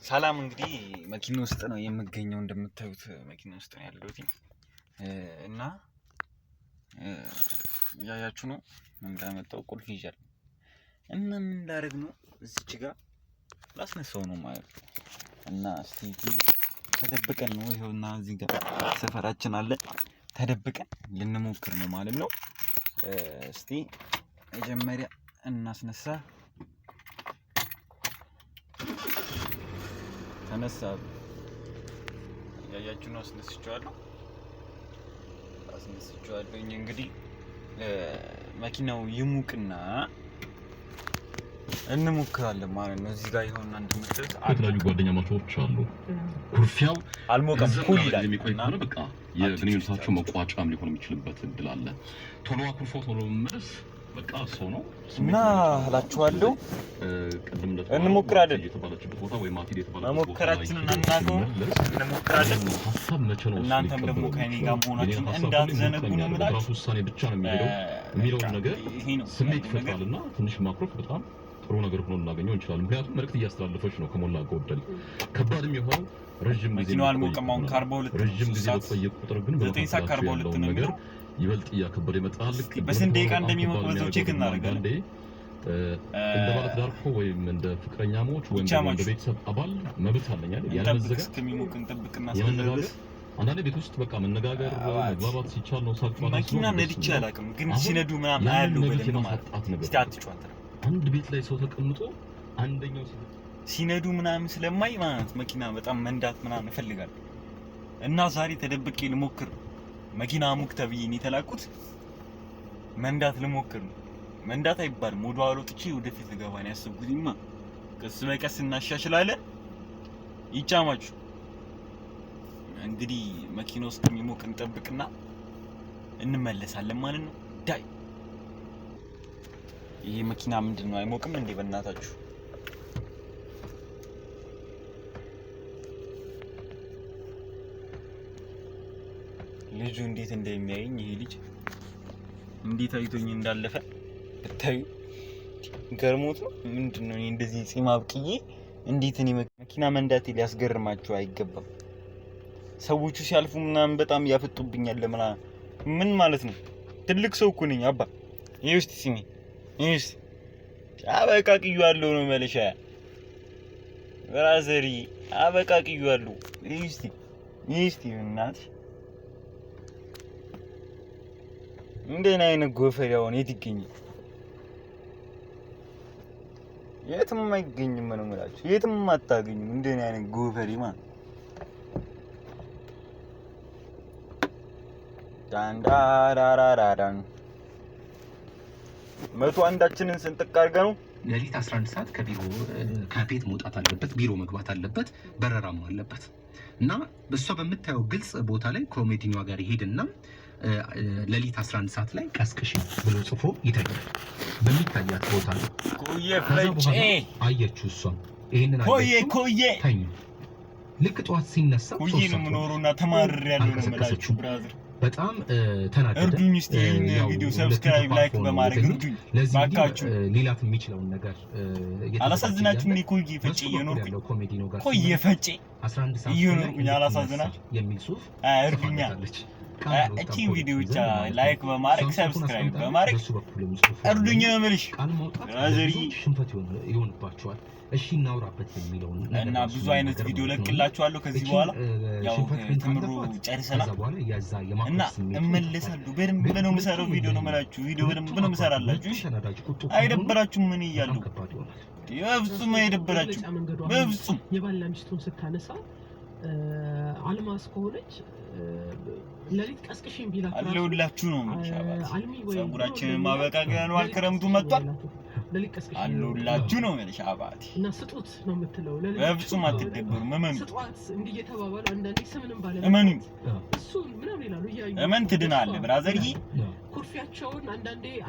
ሰላም እንግዲህ መኪና ውስጥ ነው የምገኘው እንደምታዩት መኪና ውስጥ ነው ያለሁት እና ያያችሁ ነው እንዳመጣው ቁልፍ ይዣል እና ምን እንዳደርግ ነው እዚች ጋር ላስነሳው ነው ማለት እና እስቲ ተደብቀን ነው ይሄውና እዚህ ጋር ሰፈራችን አለ ተደብቀን ልንሞክር ነው ማለት ነው። እስቲ መጀመሪያ እናስነሳ ተነሳ ያያችሁ ነው አስነስቼዋለሁ እንግዲህ መኪናው ይሙቅና እንሞክራለን ማለት ነው። እዚህ ጋር ይሆንና እንደምትሉት የተለያዩ ጓደኛ ማቾች አሉ። ኩርፊያው አልሞቀም ኩል ይላል የሚቆይ ከሆነ በቃ የግንኙነታቸው መቋጫም ሊሆን የሚችልበት እድል አለ። ቶሎ አኩርፎ ቶሎ መመለስ በቃ ሰው ነው እና እላችኋለሁ እንሞክራለን። የተባለችበት ቦታ ወይ ማቲድ የተባለችበት መሞከራችንን እናንተው እንሞክራለን። ሀሳብ መቼ ነው እናንተም ደግሞ ከእኔ ጋር መሆናችሁን እንዳትዘነጉ ነው የምላችሁ። ራሱ ውሳኔ ብቻ ነው የሚለው ነገር ስሜት ይፈጥራልና ትንሽ ማኩረፍ በጣም ጥሩ ነገር ሆኖ እናገኘው እንችላለን። ምክንያቱም መልእክት እያስተላለፈች ነው ከሞላ ጎደል። ከባድም የሆነው ረጅም ጊዜ ነው አልሞቀም። አሁን ካርቦ2 ረጅም ጊዜ በቆየ ቁጥር ግን 9 ሰዓት ካርቦ2 ነው የሚለው ይበልጥ እያከበደ ይመጣል። በስንት ደቂቃ እንደሚሞቅ በዛው ቼክ እናደርጋለን። እንደ ባለትዳር እኮ ወይም እንደ ፍቅረኛሞች ወይም እንደ ቤተሰብ አባል መብት አለኝ አይደል? ያለ መዘጋት እስከሚሞቅ እንጠብቅና የመነጋገር አንዳንድ ቤት ውስጥ በቃ መነጋገር መግባባት ሲቻል ነው ሳቅፋት መኪና ነድቼ አላውቅም፣ ግን ሲነዱ ምናምን አያለው በደንብ ማለት እስቲ አትጫወት። አንድ ቤት ላይ ሰው ተቀምጦ አንደኛው ሲነዱ ምናምን ስለማይ ማለት መኪና በጣም መንዳት ምናምን እፈልጋለሁ እና ዛሬ ተደብቄ ልሞክር። መኪና ሙቅ ተብዬ ነው የተላኩት። መንዳት ልሞክር ነው። መንዳት አይባልም ወደ ኋላ ወጥቼ ወደፊት ልገባ ነው ያሰብኩትማ። ቀስ በቀስ እናሻሽላለን። ይቻማችሁ እንግዲህ መኪና ውስጥ የሚሞቅ እንጠብቅና እንመለሳለን ማለት ነው። ዳይ ይሄ መኪና ምንድነው አይሞቅም እንዴ በእናታችሁ? ልጁ እንዴት እንደሚያየኝ ይሄ ልጅ እንዴት አይቶኝ እንዳለፈ ብታዩ ገርሞት ነው ምንድነው እንደዚህ ጺም አብቅዬ እንዴት እኔ መኪና መንዳቴ ሊያስገርማችሁ አይገባም። ሰዎቹ ሲያልፉ ምናምን በጣም ያፈጡብኛል ለምና ምን ማለት ነው? ትልቅ ሰው እኮ ነኝ አባ። ይሄ ውስጥ ሲሚ ይሄ ውስጥ አበቃቅያለሁ ነው መለሻ ብራዘሪ አበቃቅያለሁ። ይሄ ውስጥ እናትሽ እንደኔ አይነት ጎፈሪያውን የት ይገኛል? የትም አይገኝም ነው የምላችሁ። የትም አታገኙም እንደኔ አይነት ጎፈሪ ማለት ዳንዳራራራዳን መቶ አንዳችንን ስንጥቅ አድርገን ነው ሌሊት 11 ሰዓት ከቤት መውጣት አለበት፣ ቢሮ መግባት አለበት፣ በረራም አለበት እና በሷ በምታየው ግልጽ ቦታ ላይ ኮሜዲኒዋ ጋር ይሄድና ሌሊት 11 ሰዓት ላይ ቀስቅሽ ብሎ ጽፎ ይተኛል። በሚታያት ቦታ ነው ኮዬ ፍለጭ አየችው። እሷም ይሄንን አየችው። ኮዬ ተኝ ልክ ጠዋት ሲነሳ ኮዬ ነው የምኖረውና ተማርር ያለው ነው የምላችሁ ብራዘር። በጣም ተናደደ። እርዱኝ እስቲ ቪዲዮ ሰብስክራይብ ላይክ በማድረግ እርዱኝ ባካችሁ። ሌላት የሚችለውን ነገር አላሳዝናችሁም? እኔ ኮዬ ፈጬ እየኖርኩኝ ኮዬ ፈጬ 11 ሰዓት እየኖርኩኝ አላሳዝናችሁ? የሚል ጽሁፍ እርዱኛ። እቺ ቪዲዮ ብቻ ላይክ በማድረግ ሰብስክራይብ በማድረግ እርዱኝ ነው የምልሽ ብራዘር። ሽንፈት ይሆንባችኋል። እሺ እናውራበት የሚለውን እና ብዙ አይነት ቪዲዮ ለቅላችኋለሁ ከዚህ በኋላ ያው ትምሩ ጨርሰናል እና እመለሳለሁ። በደንብ ነው የምሰራው ቪዲዮ ነው የምላችሁ። ቪዲዮ በደንብ ነው የምሰራላችሁ። አይደብራችሁም? ምን እያለሁ በፍጹም አይደብራችሁም በፍጹም። የባልና ሚስቱን ስታነሳ አልማዝ ከሆነች ለሊት ቀስቅሽኝ ቢላት አለውላችሁ ነው አልሚ ወይ ጸጉራችንን ማበቃቂያ ነው። አልከረምቱ መጥቷል። ለሊት ቀስቅሽኝ አለውላችሁ ነው ማለት አባቴ እና ስጡት ነው የምትለው። ለሊት በፍጹም አትደበሩም። እመኑ ስጧት እንዲህ እየተባባሉ አንዳንዴ ስምንም ባለ እመኑ እሱ ምናምን ይላሉ እያዩ እመን ትድናለህ ብራዘርዬ። ኩርፊያቸውን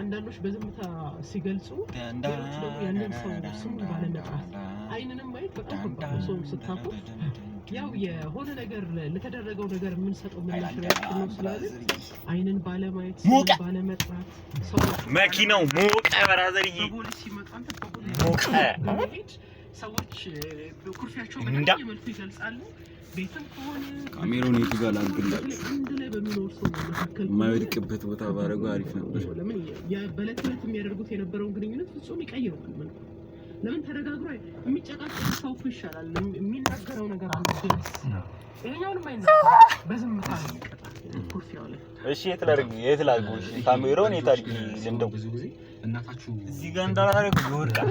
አንዳንዶች በዝምታ ሲገልጹ ያንን ሰው ስሙን ባለመጥራት አይንንም ማየት በጣም ከባድ ሰው ስታኮፍ ያው የሆነ ነገር ለተደረገው ነገር ምን ሰጠው ምላሽ ነው ስላለ አይንን ባለማየት ስሙን ባለመጥራት ሰው መኪናው ሞቀ ብራዘርዬ ፖሊስ ሲመጣ አንተ ሞቀ ሰዎች ኩርፊያቸው በተለያየ መልኩ ይገልጻሉ። ቤትም ከሆነ ካሜራውን የቱ ጋር ላድርግላችሁ? አንድ ላይ በሚኖር ሰው መካከል የማይወድቅበት ቦታ ባደረገው አሪፍ ነበር። ለምን በዕለት ዕለት የሚያደርጉት የነበረውን ግንኙነት ፍጹም ይቀይረዋል። ለምን ተደጋግሮ የሚጨቃጨቅ ሰው እኮ ይሻላል። የሚናገረው ነገር አለ ቢያንስ ይሄኛውንም አይናገር በዝምታ ነው የሚቀጣው ኩርፊያው ላይ። እሺ የት ላድርግ? እሺ ካሜራውን የት አድርጊ? እንደው ብዙ ጊዜ እናታችሁ እዚህ ጋር እንዳላደርግ ይወድቃል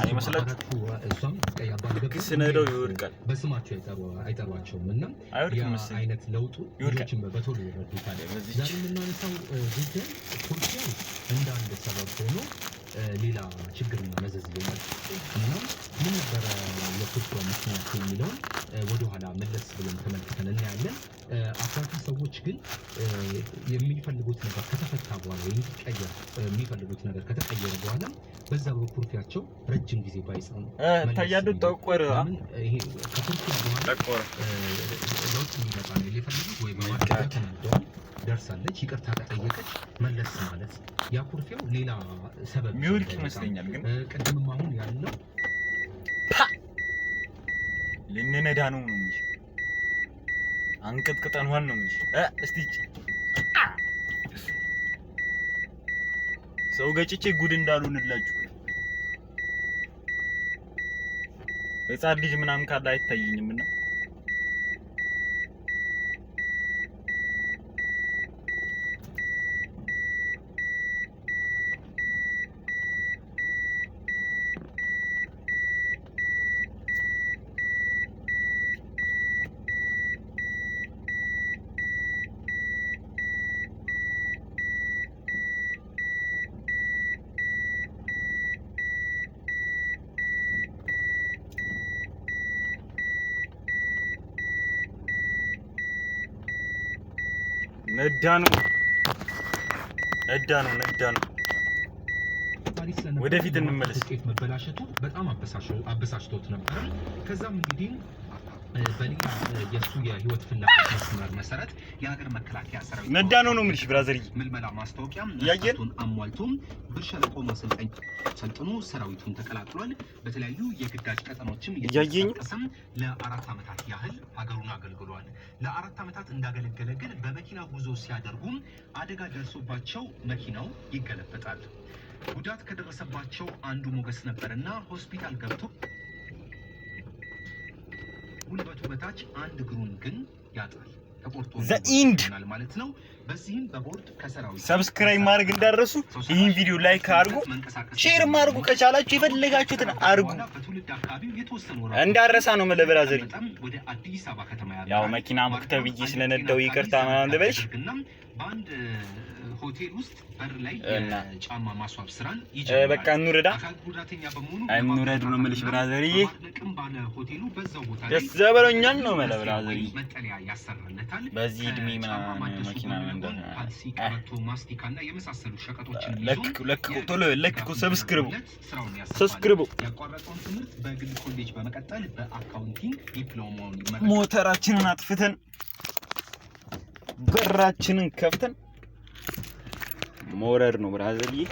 አይመስላችሁ? እሷም ስነደው ይወድቃል። በስማቸው አይጠሯቸውም እና አይወድቅም ያ አይነት ለውጡ ልጆችን በቶሎ ይረዱታል። ዛሬ የምናነሳው ጉዳይ ኩርፊያው እንደ አንድ ሰበብ ሆኖ ሌላ ችግርና መዘዝ ይሆናል እና ምን ነበረ የኩርፊያው ምክንያት የሚለውን ወደኋላ መለስ ብለን ተመልክተን እናያለን። አፍራካ ሰዎች ግን የሚፈልጉት ነገር ከተፈታ በኋላ እንዲቀየር የሚፈልጉት ነገር ከተቀየረ በኋላ በዛ በኩርፊያቸው ረጅም ጊዜ ባይጸኑ ታያዱ ተቆረ ይሄ ከኩርፊያ በኋላ ተቆረ ለውጥ የሚመጣ ነው የፈለጉት ወይ በማድረግ ተናደዋል፣ ደርሳለች፣ ይቅርታ ተጠየቀች፣ መለስ ማለት ያ ኩርፊያው ሌላ ሰበብ ሚውልክ ይመስለኛል። ግን ቅድምም አሁን ያለው ልንነዳ ነው እንጂ አንቀጥቅጠን ዋን ነው እንጂ እስቲ ሰው ገጭቼ ጉድ እንዳልሆንላችሁ ሕፃን ልጅ ምናምን ካለ አይታየኝምና ነዳ ነው ወደፊት እንመለስ። መበላሸቱ በጣም አበሳሽቶት ነበር። ከዛም እንግዲህ በሌላ የሱ የህይወት ፍላጎት መስመር መሰረት የሀገር መከላከያ ሰራዊት ነዳ ነው ምልሽ ብራዘር ምልመላ ማስታወቂያ ያየን አሟልቶም ብር ሸለቆ ማሰልጠኛ ሰልጥኖ ሰራዊቱን ተቀላቅሏል። በተለያዩ የግዳጅ ቀጠናዎችም እየተንቀሳቀሰም ለ4 ዓመታት ያህል ሀገሩን አገልግሏል። ለ4 ዓመታት እንዳገለገለ ግን በመኪና ጉዞ ሲያደርጉም አደጋ ደርሶባቸው መኪናው ይገለበጣል። ጉዳት ከደረሰባቸው አንዱ ሞገስ ነበርና ሆስፒታል ገብቶ ጉልበቱ በታች አንድ እግሩን ግን ያጣል። ተቆርጦ ይሆናል ማለት ነው። በዚህም በቦርድ ከሰራዊት ሰብስክራይብ ማድረግ እንዳደረሱ ይህን ቪዲዮ ላይክ አድርጉ፣ ሼር ማድርጉ፣ ከቻላችሁ የፈለጋችሁትን አድርጉ። በትውልድ አካባቢው የተወሰኑ እንዳረሳ ነው መለብራዘሪ ወደ አዲስ አበባ ከተማ ያው መኪና ሙክተብዬ ስለነዳው ይቅርታ ምናምን ልበልሽ። በአንድ ሆቴል ውስጥ በር ላይ የጫማ ማስዋብ ስራን ይጀምራል። በቃ እንውረዳ አካል ጉዳተኛ በመሆኑ እንውረድ ነው የምልሽ ብራዘርዬ። ለቅም ባለ ሆቴሉ በዛው ቦታ ላይ ደስ ዘበሎኛል ነው ማለት ብራዘርዬ። መጠለያ ያሰራለታል። በዚህ እድሜ ምናምን መኪና መንዳት ሲቀበቶ ማስቲካና የመሳሰሉ ሸቀጦችን ለክ ቶሎ ለክ ሰብስክራይብ ያቋረጠውን ትምህርት በግል ኮሌጅ በመቀጠል በአካውንቲንግ ዲፕሎማውን ሞተራችንን አጥፍተን በራችንን ከፍተን ሞረድ ነው ብራዘርዬ።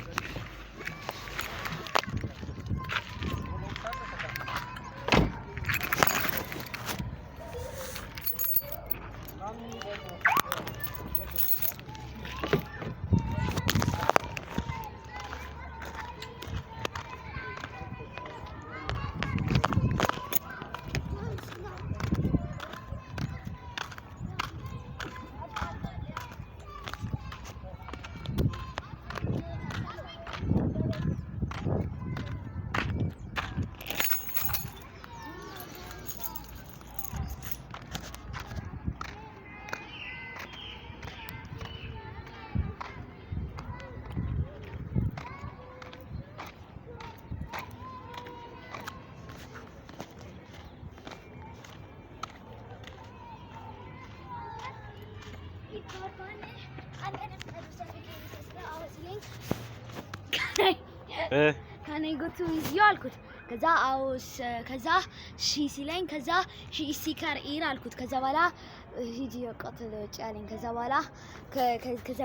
Can I go to his yalkut? كذا شي سيلين كذا شي سيكار إير الكت كذا ولا يجي قتل جالين كذا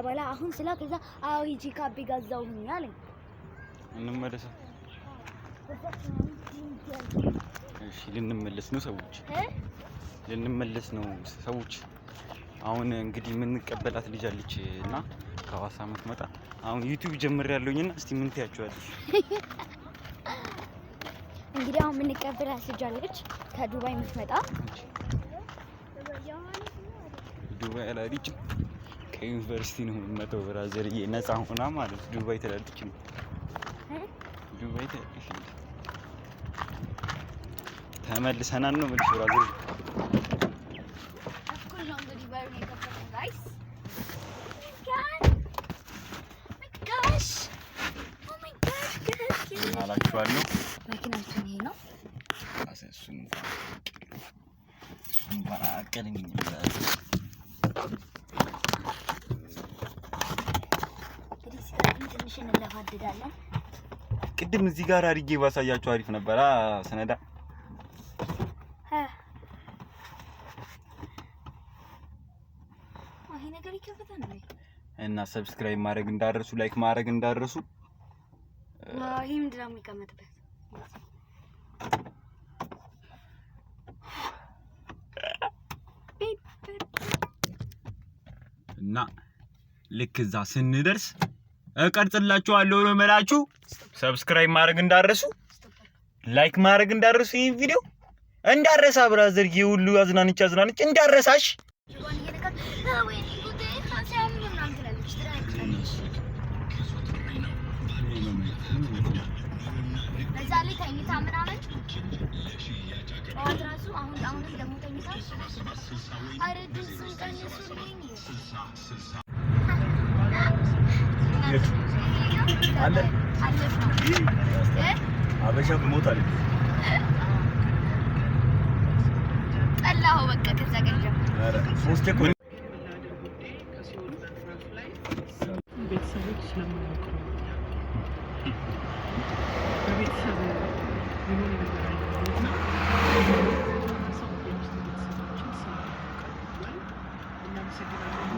ولا أهون سلا كذا أو يجي كابي جزاهم يالين. إنما ده እሺ ልንመለስ ነው ሰዎች ልንመለስ ነው ሰዎች አሁን እንግዲህ የምንቀበላት ልጅ አለች እና ከሐዋሳ የምትመጣ አሁን ዩቲዩብ ጀምሬያለሁኝና እስቲ ምን ትያቸዋለሽ እንግዲህ አሁን የምንቀበላት ልጅ አለች ከዱባይ የምትመጣ ዱባይ አላልች ከዩኒቨርሲቲ ነው የምትመጣው ብራዘርዬ ነፃ ሆና ማለት ዱባይ ትላለች ዱባይ ትላለች ተመልሰናል ነው መልሽ ብራዘር እኩል ነው እንግዲህ ባይሆን የከፈተን ጋይስ አላችኋለሁ መኪናችን ይሄ ነው እሱን ባቀለኝ ትንሽ እንለፋድዳለን ቅድም እዚህ ጋር አድርጌ ባሳያችሁ አሪፍ ነበር ሰነዳ ይሄ ነገር ይከፈታል እና ሰብስክራይብ ማድረግ እንዳደረሱ ላይክ ማድረግ እንዳደረሱ ይሄ ምንድን ነው የሚቀመጥበት እና ልክ እዛ ስንደርስ እቀርጽላችኋለሁ ነው የምላችሁ ሰብስክራይብ ማድረግ እንዳደረሱ ላይክ ማድረግ እንዳደረሱ ይሄን ቪዲዮ እንዳረሳ ብራዘር ይሁሉ አዝናንች እንዳረሳሽ ዛሬ ተኝታ ምናምን አድራሱ አሁን ደግሞ ተኝታ አረዱስ ቀንሱልኝ አለ አበሻ ብሞት አለ ጠላሁ በቃ ከዛ ገንጀ አረ ሶስት እኮ ቤተሰቦች ስለማያውቁ በቤተሰብ የሆነ ነገር አለና እናመሰግናለን።